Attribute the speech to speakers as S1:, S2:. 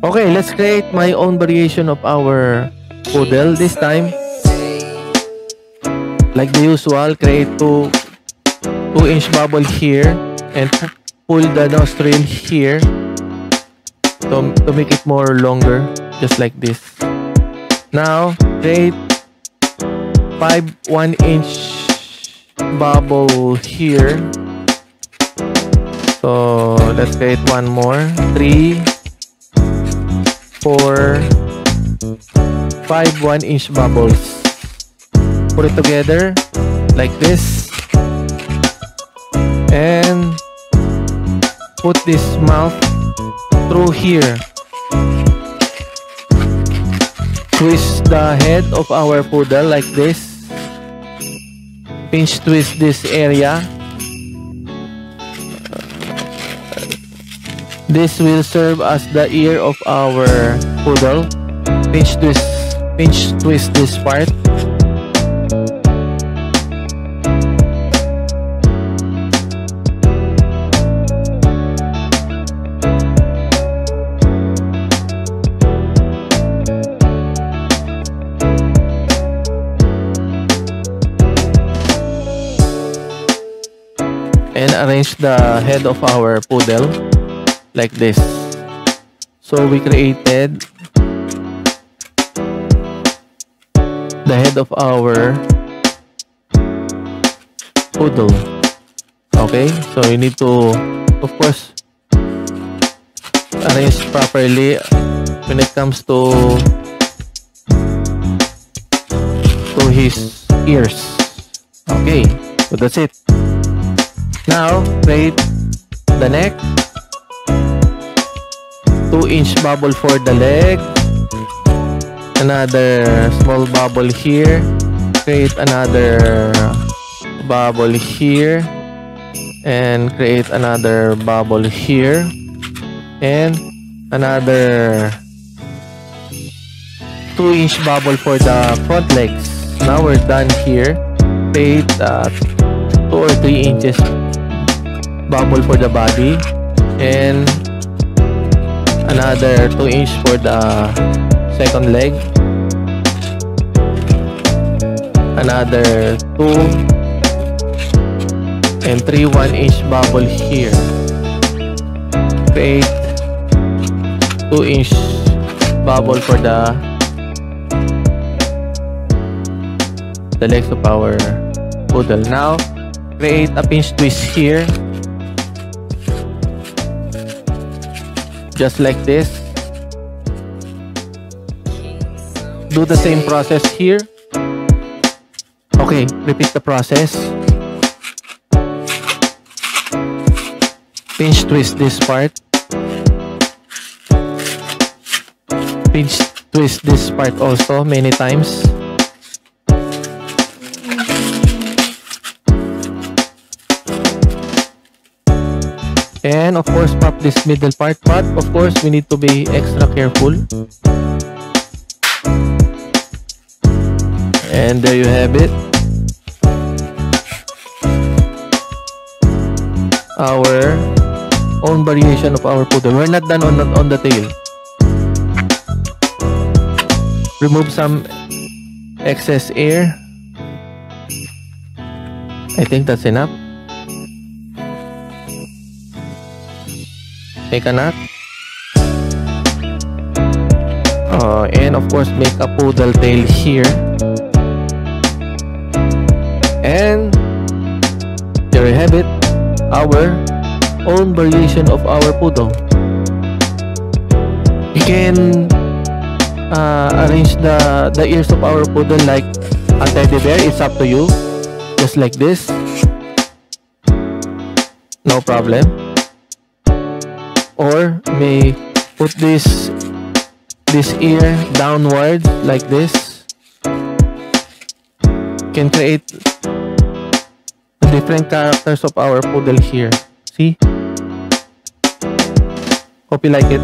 S1: Okay, let's create my own variation of our poodle. This time, like the usual, create 2-inch bubble here and pull the nostril here to make it more longer, just like this. Now, create 5 1-inch bubble here. So let's create one more. 3, 4, 5 1-inch bubbles. Put it together like this, and put this mouth through here. Twist the head of our poodle like this. Pinch twist this area. This will serve as the ear of our poodle. Pinch twist this part. And arrange the head of our poodle like this. So we created the head of our poodle. Okay, so you need to, of course, arrange properly when it comes to his ears. Okay, so that's it. Now create the neck. 2-inch bubble for the leg, another small bubble here, create another bubble here, and create another bubble here, and another 2-inch bubble for the front legs. Now we're done here. Create 2 or 3 inches bubble for the body, and another 2-inch for the second leg, another 2 and 3 1-inch bubble here. Create 2-inch bubble for the legs of our poodle. Now create a pinch twist here, just like this. Do the same process here. Okay, repeat the process. Pinch twist this part. Pinch twist this part also many times. And of course, pop this middle part, but of course we need to be extra careful. And there you have it, our own variation of our poodle. We're not done on the tail. Remove some excess air. I think that's enough. Make a knot. And of course make a poodle tail here. And there you have it, our own variation of our poodle. You can arrange the ears of our poodle like a teddy bear. It's up to you, just like this, no problem. Or may put this ear downward like this. Can create the different characters of our poodle here. See? Hope you like it.